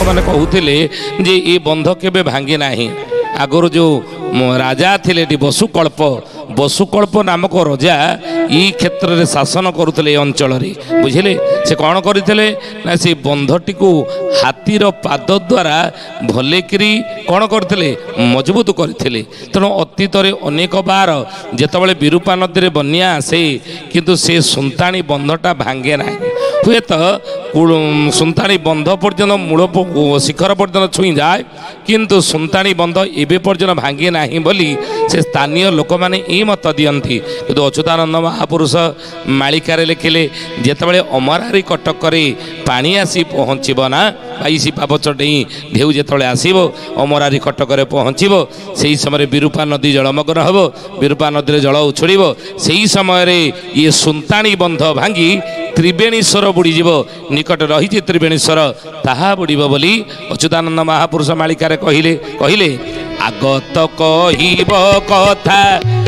मैंने कहते जे ये बंध के भांगी ना आगुरी जो राजा थे बसुकल्प नामक राजा ई क्षेत्र में शासन करुले अंचल बुझे से कौन करते ना से बंधटी को हाथीर पाद द्वारा भलेकरी कौन करते मजबूत करते तेणु अतीत अनेक बार जितेबाला विरूपा नदी में बन्या आसे किंतु से सुंताणी बंधटा भांगे ना हुए तो सुंताणी बंध पर्यंत मूल शिखर पर्यंत छुई जाए किंतु सुंताणी बंध एवं पर्यंत भांगे ना बोली से स्थानीय लोक मैंने यही मत दियंती किंतु अच्युतानंद महापुरुष मालिकार लिखिले जितेबाला अमरारी कटक पानी आसी पहुँचना 22 पापच डेई ढेउ जिते आसब अमरारी कटक पहुँचब से समय विरूपा नदी जलमग्न हम विरूपा नदी जल उछड़ से समय ये सुंताणी बंध भांगी त्रिवेणीश्वर बुड़ीज निकट रही त्रिवेणीश्वर ताहा बुड़ब बोली अच्युतानंद महापुरुष मालिकार कहले आगत कहिब कथा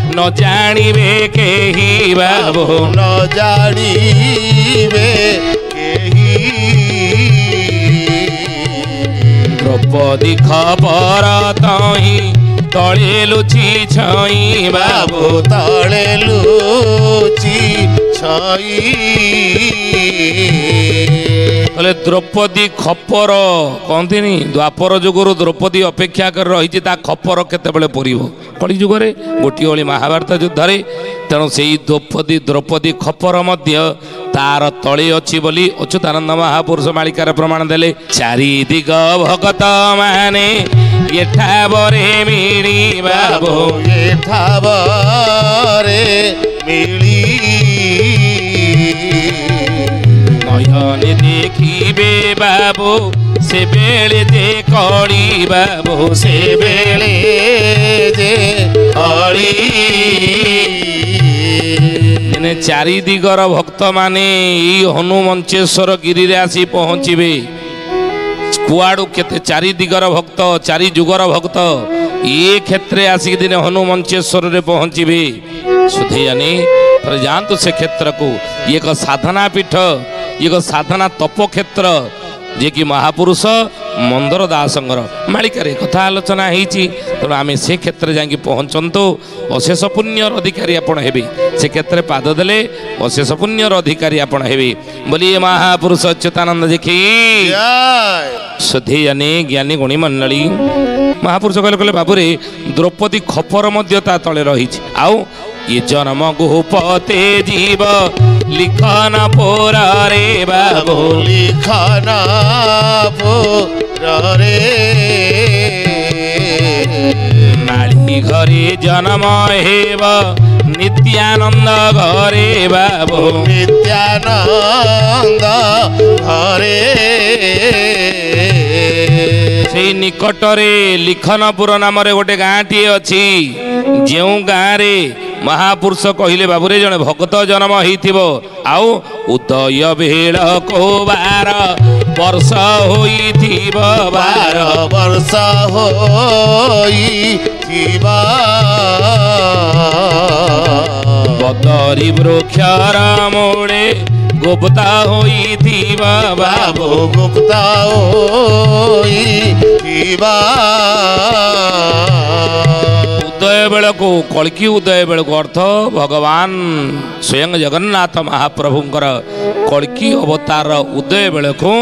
न जानिबे केही बाबू न जानिबे केही द्रौपदी खबर तही तले लुचि छई बाबू तले लुचि छई बोले द्रौपदी खपर कहती द्वापर जुगर द्रौपदी अपेक्षा कर रही खपर केतबेले पुरीब कली जुगरे गोटे ओली महाभारत युद्ध तेणु से द्रौपदी खपर मध्य तार तले अच्छी बोली अच्युतानंद महापुरुष मालिकार प्रमाण देले चारि दिग भगत माने एठाबरे मिली बाबू एठाबरे मिली नयन देखिबे बाबू से बेले जे कड़ी बाबू से बेले जे कड़ी चारि दिगर भक्त माने हनुमंचेश्वर गिरी रे आसी पहुँचे कुआड़ू केते चारि दिगर भक्त चारि जुगर भक्त ये क्षेत्र आसिक दिन हनुमंचेश्वर रे पहुँचे सुधेयानी जानतु से क्षेत्र को ये एक साधना पीठ एक साधना तप क्षेत्र जे कि महापुरुष मंदर दासंगर मालिकार कथा आलोचना होती तेणु आम से क्षेत्र जाकि पहुँचतु अशेष पुण्यर अधिकारी आपण हेबे से क्षेत्र पाद देले अशेष पुण्यर अधिकारी आपण हेबे बोलिए महापुरुष अच्युतानंद देखी सुधेयानी ज्ञानी गुणी मंडली महापुरुष कहले बाबूरे द्रौपदी खपर मध्य ता तले रही आउ ये जन्म गोपते जीव लिखन पोरा रे बाबू लिखन पोरा रे माली घरे जन्म हेब नित्यानंद घरे बाबू नित्यानंद घरे से निकटरे लिखनपुर नाम गोटे गाँटी अच्छी जो गाँव महापुरुष कहले बाबूरे जड़े भक्त जन्म हो आउ उदय भेल को 12 वर्ष होई 12 वर्ष होई बदरी वृक्षर मोड़े गुप्ता होई बाबू गुप्ता होई उदय बेल को कल्कि उदय बेल को अर्थ भगवान स्वयं जगन्नाथ महाप्रभुंकर कल्कि अवतार उदय बेल को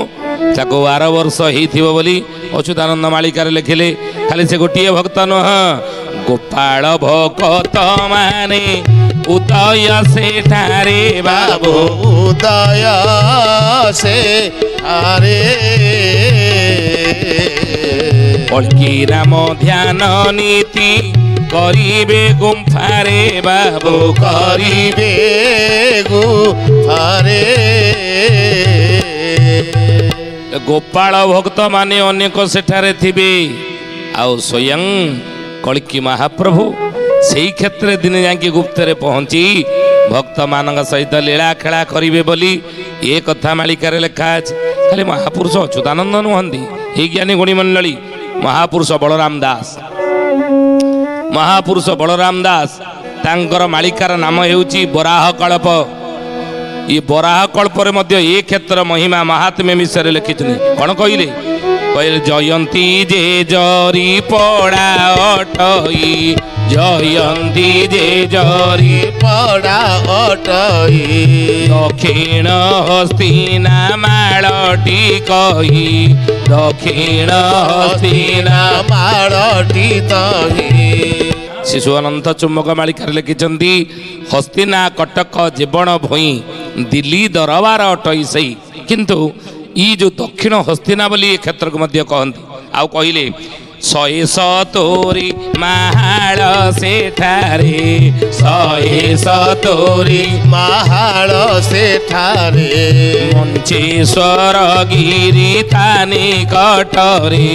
12 वर्ष हो बोली अच्युतानंद मालिकार लिखिले खाली से गोटे भक्त नुह गोपाल भक्त माने उदय से ठारे बाबू उदय से ठारे कल्कि राम ध्यान नीति करिबे गुम्फारे बाबू करिबे गुम्फारे गोपाल भक्त माने अनेक सेठारे थिबे आउ स्वयं कल्कि महाप्रभु सेई क्षेत्र दिन जाके गुप्तरे पहुंची भक्त मान सहित लीला खेला करिबे बोली ये कथा मालिकार लेखा अछि खाली महापुरुष अच्युतानंद नुहंती हे ज्ञानी गुणी मंडली महापुरुष बलराम दास तांकर मालिकार नाम हेउची बराह कल्प ये बराह कल्प रे मध्य ये क्षेत्र महिमा महात्म्य विषय लिखिछन कौन कहले କହିଲେ ଜୟନ୍ତୀ ଯେ ଜରି ପଡ଼ା ଅଟଇ ଜୟନ୍ତୀ ଯେ ଜରି ପଡ଼ା ଅଟଇ ଦକ୍ଷିଣ ହସ୍ତିନା ମାଳଟି କହି ଦକ୍ଷିଣ ହସ୍ତିନା ମାଳଟି ତହି ଶିଶୁ ଅନନ୍ତ ଚୁମ୍ବକ ମାଳିକାରେ ଲେଖିଛନ୍ତି ହସ୍ତିନା କଟକ ଜୀବନ ଭୂଇଁ ଦିଲ୍ଲୀ ଦରବାର ଅଟଇ ସେଇ କିନ୍ତୁ ଇ ଯେଉଁ ଦକ୍ଷିଣ ହସ୍ତିନା ବୋଲି ଏ କ୍ଷେତ୍ରକୁ ମଧ୍ୟ କହନ୍ତି ଆଉ କହିଲେ 170 ମାହାଳ ସେଠାରେ 170 ମାହାଳ ସେଠାରେ ମଞ୍ଚେଶ୍ୱର ଗିରି ତା ନିକଟରେ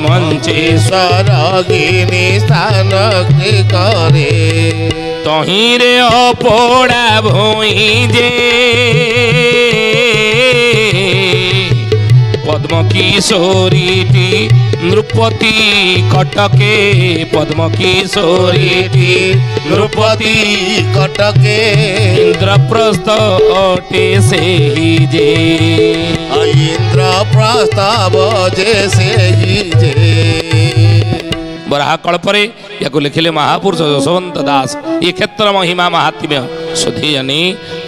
ମଞ୍ଚେଶ୍ୱର ଗିରି ସ୍ଥାନ କରେ ତହିଁରେ ଅପୋଡ଼ା ଭୂଇଁ ଯେ पद्म किशोरीटी नृपति कटके पद्म किशोरीटी नृपति कटके इंद्रप्रस्थ अटे से ही जे इंद्रप्रस्ताव जे से ही जे बराह कल्परे या लिखिले महापुरुष यशवंत दास ये क्षेत्र महिमा महात्म्य सुधीयनी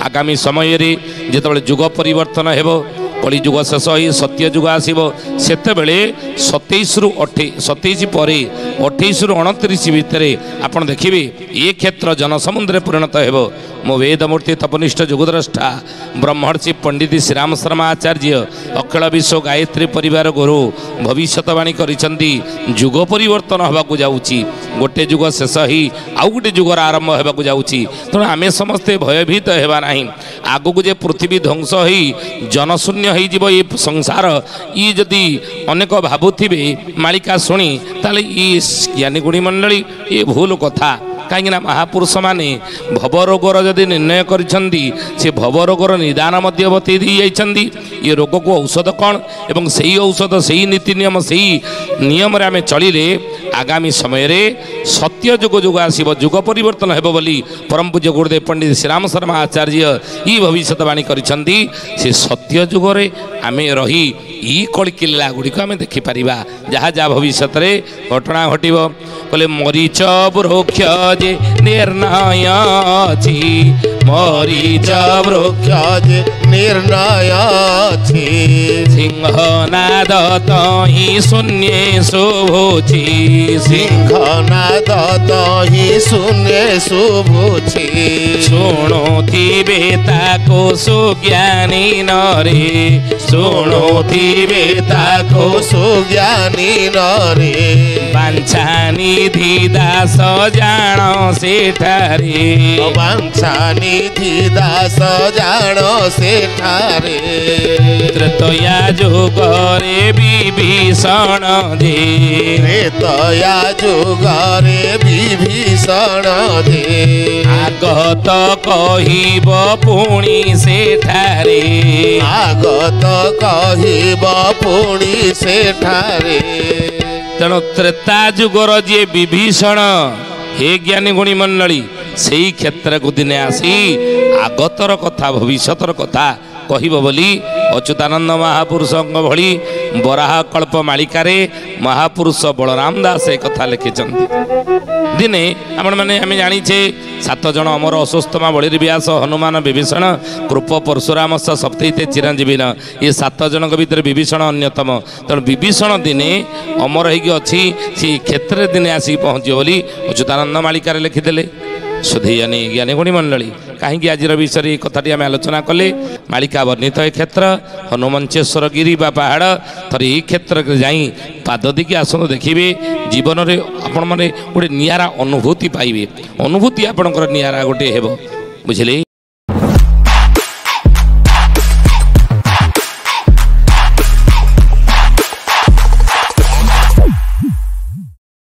आगामी समय रे जेतबेले जुग परिवर्तन हेबो कली जुग शेष हो सत्य जुग आसो से 27 रु 27 पर 28 रु 29 भितर आपड़ देखिए ये क्षेत्र जनसमुद्र परिणत हो मो वेदमूर्ति तपनिष्ठ जुगद्रष्टा ब्रह्मर्षि पंडित श्रीराम शर्मा आचार्य अखिल विश्व गायत्री परिवार गुरु भविष्यवाणी करिसेंती जुग परिवर्तन होबाकू जाउची गोटे जुग शेष ही आउ गोटे जुगर आरंभ होबाकू जाउची तेणु आमे समस्ते भयभीत हेबा नाही आगकू जे पृथ्वी ध्वंस होई जनशून्य हो जीव ये संसार ये जदि अनेक भावुथिबे मालिका शुणी ताले ये ज्ञानी गुणी मंडली ये भूल कथा कहीं महापुरुष माने भवरोगर जदि निर्णय करिसेंती से भवरोगर निदान मध्य बतई दी जाइछंती ये रोग को औषध कौन एवं सही औषध सही नीति नियम सही नियम रे आमे चलिले आगामी समय रे सत्य जुग जुग आसीबो जुग परिवर्तन हेबो बोली परम पूज्य गुरुदेव पंडित श्रीराम शर्मा आचार्य ई भविष्यवाणी करिसेंती से सत्य जुग रे आमे रही ई कलिकिला गुड़िक आम देखिपर जहाँ जहाँ भविष्य घटना घटव बोले मरीच वृक्ष जे निर्णय अछि मरीच वृक्ष जे निर्णय अछि सिंहनाद तहि शून्य शुभुछि सिंहनाद तहि शून्य शुभुछि शुणुथिबे ताको सुज्ञानी नरे शुणुथिबे ताको सुज्ञानी नरे बांछा निधि दास जान सेठारे बांछा निधि दास जान सेठारे त्रेतया जुगरे विभीषण दे त्रेतया जुगरे विभीषण दे आगत कहिब पुणी सेठारे आगत कहिब पुणी सेठारे तेणु त्रेता जुगर जी विभीषण हे ज्ञानी गुणी मंडली से ही क्षेत्र को दिने आसी आगतर कथा भविष्यतर कथा कहब बोली अच्युतानंद महापुरुष भली बराह कल्प मालिकारे महापुरुष बलराम दास एक कथा लिखिं दिने आपण मैंने आम जाचे 7 जन अमर अस्वस्थमा बलि व्यास हनुमान विभीषण कृप परशुराम सप्तते चिरंजीवीन ये 7 जन भीतर विभीषण अन्यतम तेणु विभीषण दिने अमर होगी सी क्षेत्र दिने आसिक पहुँचे बोली अच्युतानंद मालिकार लिखिदे सुधीयनी ज्ञानी गुणी मंडली कहीं आज विषय ये कथाटी आम आलोचना कले मालिका वर्णित ए क्षेत्र हनुमंचेश्वर गिरी बा पहाड़ थरे ये क्षेत्र जाई पाद दिखे आसतु देखिए जीवन में आपण मैंने गोटे नियारा अनुभूति पाइबे अनुभूति आपणकर नियारा गोटे हेब बुझे।